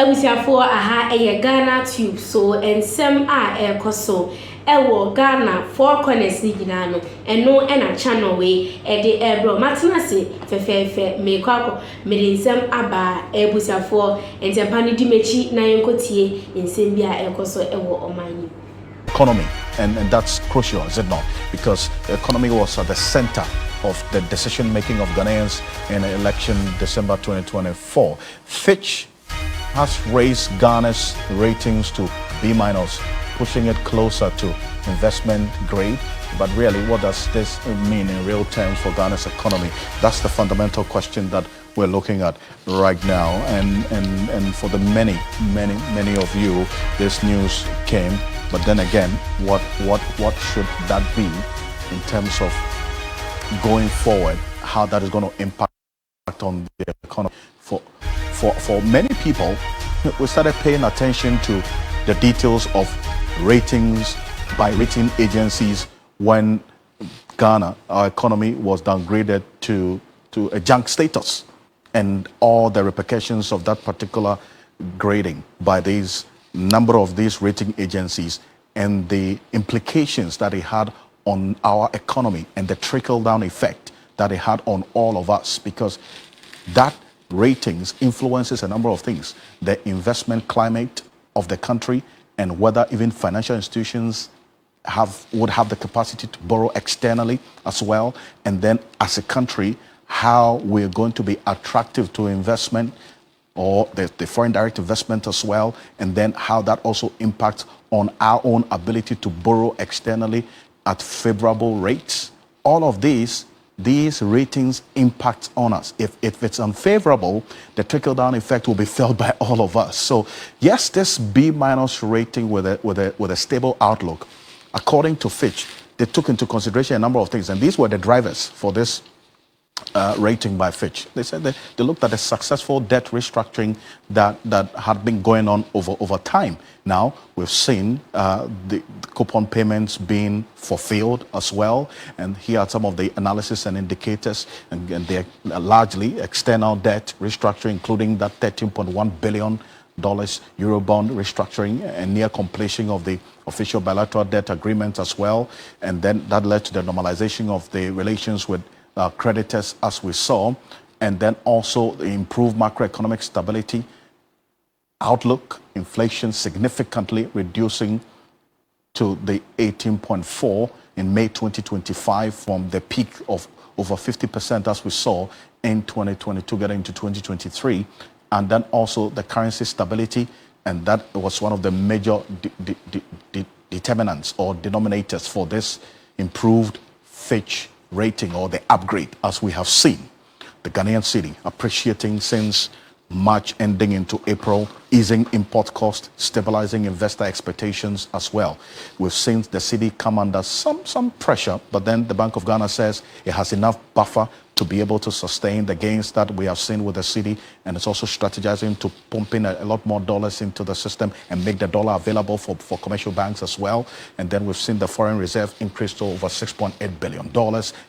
Abusiafo aha Ghanatube so ensem ekoso ewo Ghana four corners ni gina no eno na channel we de ebro matenase fefefe mekwako medensem aba abusiafo entempa ni dimechi na yenkotie ensem bia ekoso ewo omani economy and that's crucial, is it not? Because the economy was at the center of the decision making of Ghanaians in the election December 2024. Fitch has raised Ghana's ratings to B-, pushing it closer to investment grade. But really, what does this mean in real terms for Ghana's economy? That's the fundamental question that we're looking at right now. And for the many of you, this news came. But then again, what should that be in terms of going forward? How that is going to impact on the economy? For many people, we started paying attention to the details of ratings by rating agencies when Ghana, our economy, was downgraded to a junk status, and all the repercussions of that particular grading by these number of these rating agencies and the implications that it had on our economy and the trickle-down effect that it had on all of us, because that ratings influences a number of things: the investment climate of the country, and whether even financial institutions would have the capacity to borrow externally as well, and then as a country how we're going to be attractive to investment or the foreign direct investment as well, and then how that also impacts on our own ability to borrow externally at favorable rates. All of these ratings impact on us. If it's unfavorable, the trickle-down effect will be felt by all of us. So yes, this B- rating with a stable outlook, according to Fitch, they took into consideration a number of things, and these were the drivers for this rating by Fitch. They said they looked at the successful debt restructuring that had been going on over time. Now we've seen the coupon payments being fulfilled as well, and here are some of the analysis and indicators, and they're largely external debt restructuring, including that $13.1 billion Eurobond restructuring and near completion of the official bilateral debt agreement as well, and then that led to the normalization of the relations with creditors, as we saw, and then also the improved macroeconomic stability outlook, inflation significantly reducing to the 18.4 in May 2025 from the peak of over 50% as we saw in 2022 getting into 2023, and then also the currency stability, and that was one of the major determinants or denominators for this improved Fitch rating, or the upgrade, as we have seen. The Ghanaian cedi appreciating since March ending into April, easing import costs, stabilizing investor expectations as well. We've seen the cedi come under some pressure, but then the Bank of Ghana says it has enough buffer to be able to sustain the gains that we have seen with the cedi, and it's also strategizing to pump in a lot more dollars into the system and make the dollar available for commercial banks as well. And then we've seen the foreign reserve increase to over $6.8 billion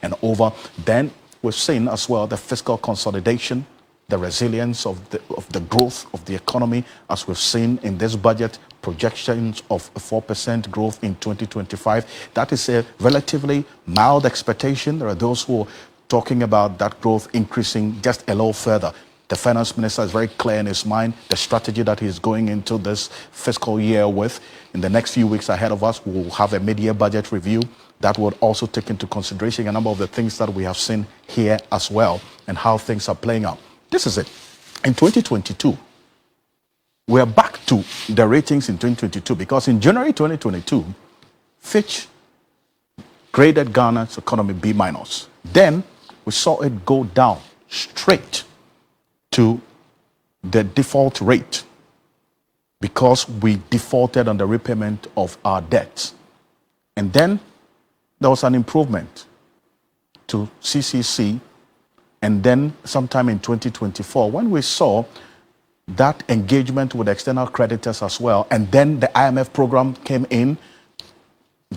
and over. Then we've seen as well the fiscal consolidation, the resilience of the growth of the economy, as we've seen in this budget projections of 4% growth in 2025. That is a relatively mild expectation. There are those who are talking about that growth increasing just a little further. The finance minister is very clear in his mind the strategy that he's going into this fiscal year with. In the next few weeks ahead of us, we'll have a mid-year budget review that would also take into consideration a number of the things that we have seen here as well, and how things are playing out. This is it. In 2022, we're back to the ratings in 2022, because in January 2022, Fitch graded Ghana's economy B-. Then we saw it go down straight to the default rate because we defaulted on the repayment of our debts. And then there was an improvement to CCC, and then sometime in 2024 when we saw that engagement with external creditors as well, and then the IMF program came in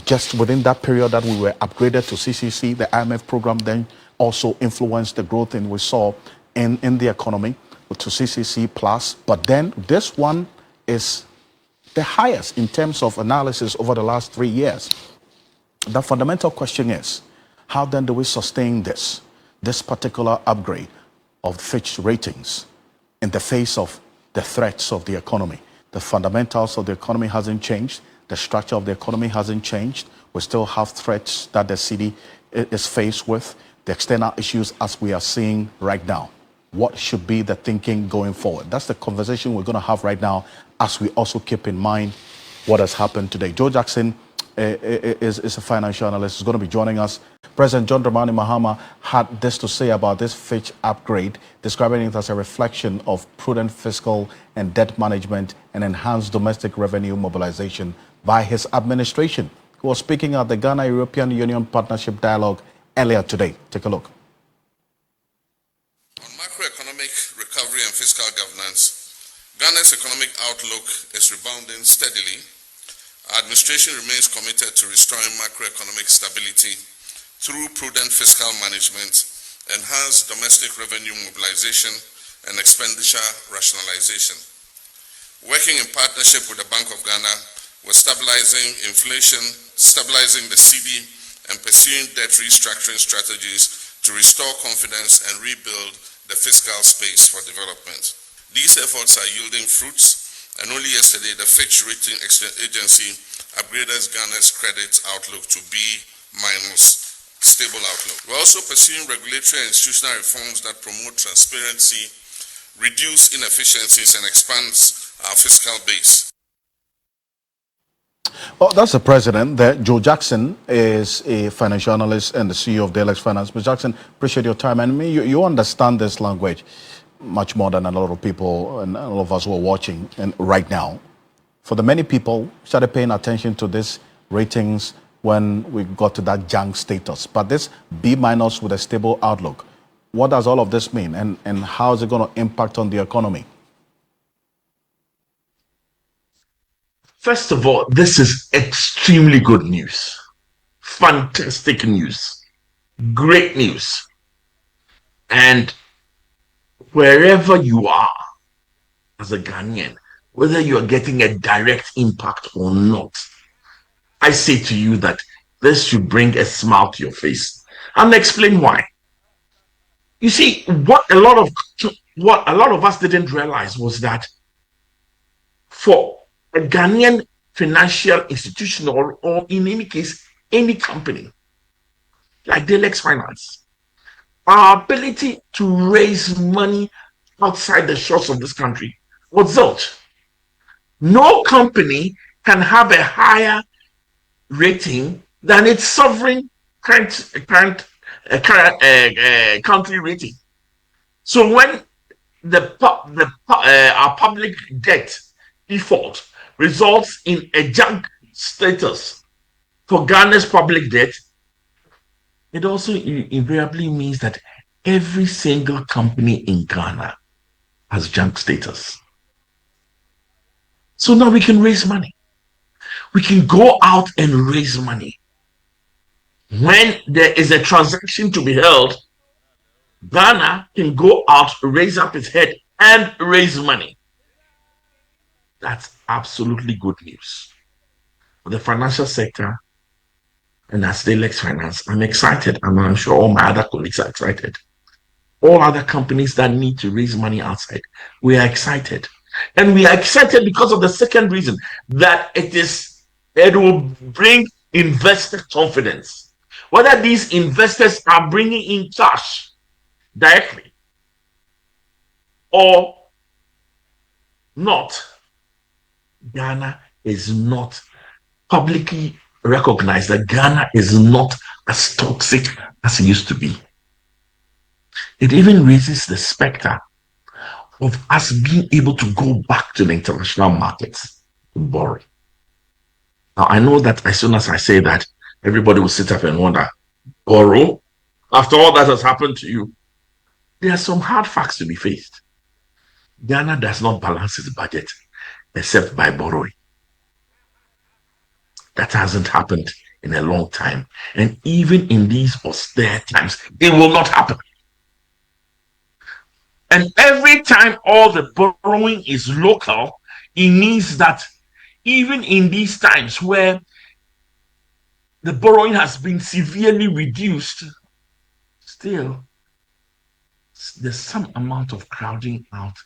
just within that period that we were upgraded to CCC. The IMF program then also influenced the growth and we saw in the economy. to CCC plus, but then this one is the highest in terms of analysis over the last 3 years. The fundamental question is, how then do we sustain this particular upgrade of Fitch ratings in the face of the threats of the economy? The fundamentals of the economy hasn't changed. The structure of the economy hasn't changed. We still have threats that the city is faced with, the external issues as we are seeing right now. What should be the thinking going forward? That's the conversation we're going to have right now, as we also keep in mind what has happened today. Joe Jackson is a financial analyst. He's going to be joining us. President John Dramani Mahama had this to say about this Fitch upgrade, describing it as a reflection of prudent fiscal and debt management and enhanced domestic revenue mobilization by his administration. He was speaking at the Ghana-European Union Partnership Dialogue earlier today. Take a look. On macroeconomic recovery and fiscal governance, Ghana's economic outlook is rebounding steadily. Our administration remains committed to restoring macroeconomic stability through prudent fiscal management, enhanced domestic revenue mobilization, and expenditure rationalization. Working in partnership with the Bank of Ghana, we're stabilizing inflation, stabilizing the cedi, and pursuing debt restructuring strategies to restore confidence and rebuild the fiscal space for development. These efforts are yielding fruits, and only yesterday the Fitch Rating Agency upgraded Ghana's credit outlook to B-, stable outlook. We're also pursuing regulatory and institutional reforms that promote transparency, reduce inefficiencies, and expands our fiscal base. Well, that's the president there. Joe Jackson is a financial analyst and the CEO of DLX Finance. Mr. Jackson, appreciate your time. And you understand this language much more than a lot of people and all of us who are watching and right now. For the many people, started paying attention to this ratings when we got to that junk status. But this B- with a stable outlook, what does all of this mean? And how is it going to impact on the economy? First of all, this is extremely good news. Fantastic news. Great news. And wherever you are as a Ghanaian, whether you are getting a direct impact or not, I say to you that this should bring a smile to your face. And explain why. You see, what a lot of us didn't realize was that for a Ghanaian financial institution, or in any case, any company like DLX Finance, our ability to raise money outside the shores of this country was zilch. No company can have a higher rating than its sovereign country rating. So when our public debt default results in a junk status for Ghana's public debt, it also invariably means that every single company in Ghana has junk status. So now we can raise money. We can go out and raise money. When there is a transaction to be held, Ghana can go out, raise up its head, and raise money. That's absolutely good news for the financial sector. And as DLX Finance, I'm excited, and I'm sure all my other colleagues are excited. All other companies that need to raise money outside, we are excited. And we are excited because of the second reason, that it will bring investor confidence. Whether these investors are bringing in cash directly or not, Ghana is not publicly recognized, that Ghana is not as toxic as it used to be. It even raises the specter of us being able to go back to the international markets to borrow. Now, I know that as soon as I say that, everybody will sit up and wonder, borrow? After all that has happened to you? There are some hard facts to be faced. Ghana does not balance its budget except by borrowing. That hasn't happened in a long time. And even in these austere times, it will not happen. And every time all the borrowing is local, it means that even in these times where the borrowing has been severely reduced, still there's some amount of crowding out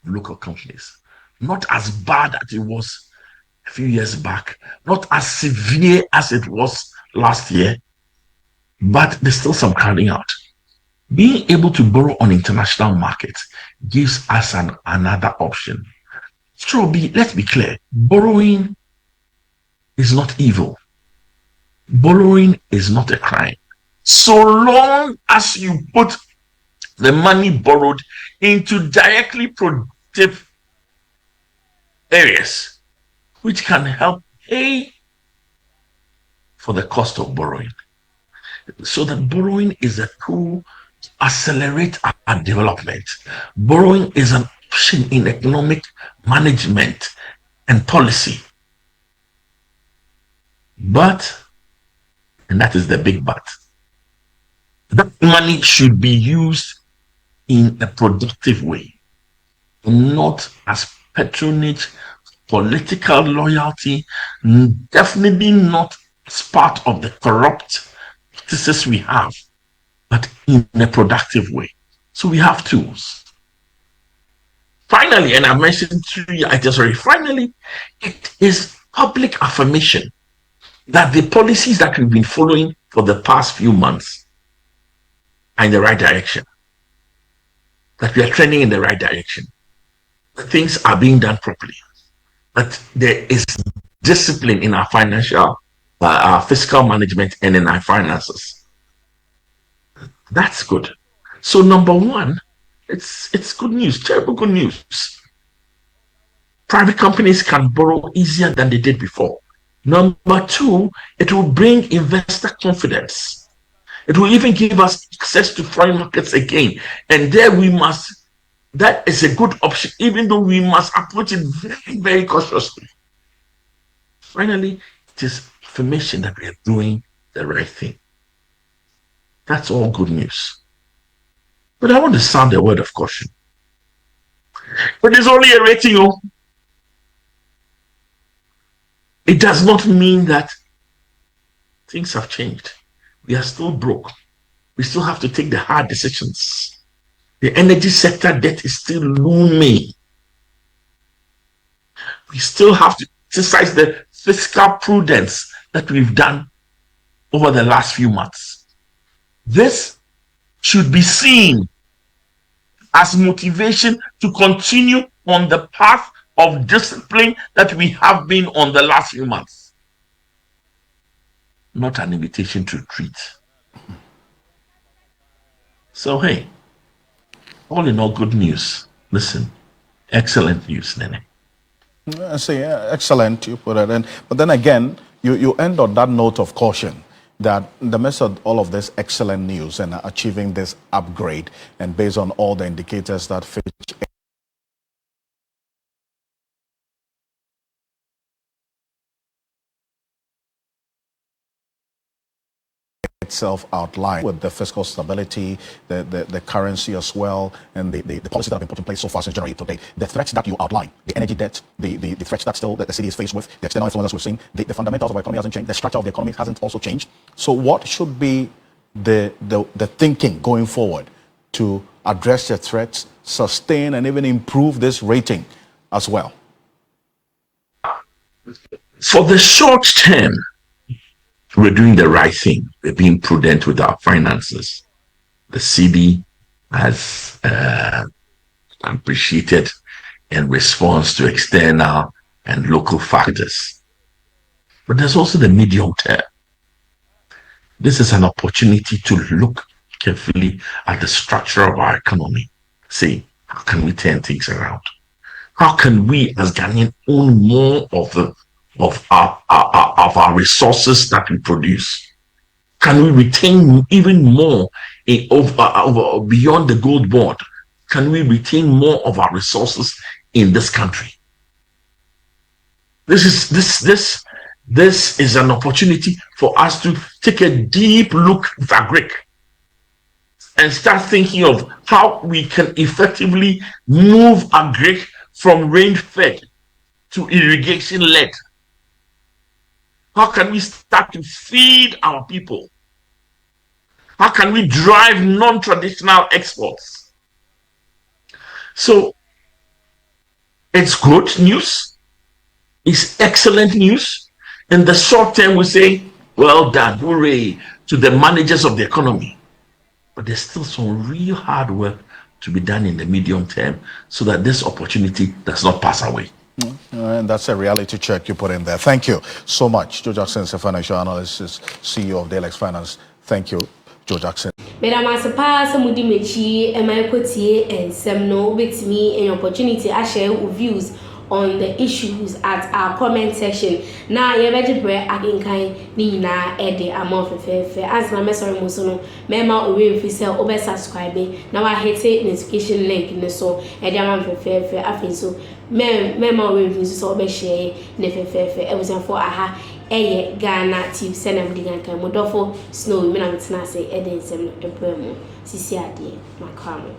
local companies. Not as bad as it was a few years back, not as severe as it was last year, but there's still some crowding out. Being able to borrow on international markets gives us another option. So let's be clear, borrowing is not evil. Borrowing is not a crime. So long as you put the money borrowed into directly productive areas, which can help pay for the cost of borrowing. So that borrowing is a tool to accelerate our development. Borrowing is an option in economic management and policy. But, and that is the big but, that money should be used in a productive way, not as patronage, political loyalty, definitely not as part of the corrupt practices we have, but in a productive way. So we have tools. Finally, and I mentioned 3 items already, finally, it is public affirmation that the policies that we've been following for the past few months are in the right direction, that we are trending in the right direction, that things are being done properly, that there is discipline in our financial, our fiscal management and in our finances. That's good. So number one, it's good news, terrible good news. Private companies can borrow easier than they did before. Number two, it will bring investor confidence. It will even give us access to foreign markets again. And there that is a good option, even though we must approach it very, very cautiously. Finally, it is affirmation that we are doing the right thing. That's all good news. But I want to sound a word of caution. But it's only a rating. It does not mean that things have changed. We are still broke. We still have to take the hard decisions. The energy sector debt is still looming. We still have to exercise the fiscal prudence that we've done over the last few months. This should be seen as motivation to continue on the path of discipline that we have been on the last few months. Not an invitation to retreat. So, hey, all in all, good news. Listen, excellent news, Nene. I say, excellent, you put it in. But then again, you end on that note of caution that in the midst of all of this excellent news and achieving this upgrade, and based on all the indicators that Fitch itself outlined with the fiscal stability, the currency as well, and the policies that have been put in place so far since January to date, the threats that you outline, the energy debt, the threats that still that the city is faced with, the external influences we've seen, the fundamentals of our economy hasn't changed, the structure of the economy hasn't also changed. So what should be the thinking going forward to address the threats, sustain and even improve this rating as well? For the short term, we're doing the right thing. We're being prudent with our finances. The city has appreciated in response to external and local factors. But there's also the medium term. This is an opportunity to look carefully at the structure of our economy. Say, how can we turn things around? How can we as Ghanaians own more of our resources that we produce? Can we retain even more beyond the gold board? Can we retain more of our resources in this country? This is an opportunity for us to take a deep look at our Greek and start thinking of how we can effectively move agric from rain-fed to irrigation-led. How can we start to feed our people? How can we drive non-traditional exports? So it's good news. It's excellent news. In the short term, we say, well done, hooray to the managers of the economy. But there's still some real hard work to be done in the medium term so that this opportunity does not pass away. And that's a reality check you put in there. Thank you so much. Joe Jackson, a financial analyst, CEO of Dalex Finance. Thank you, Joe Jackson. Madam Asapa, some Mudimechi, and my cotier, and some no with me an opportunity I share views on the issues at our comment section. Now, you better bread again kind Nina Eddie Amor Fair. As my message Musono, Mema away if you sell over subscribing. Now I hit a notification link in the so Eddie Amor Fair. I think so. Mema away if you saw be share Nefe Fair. I was for aha. Ghanatube send them the ganka modofo snow. Me na mtena say Eddie sem employment. Sisi ade makamo.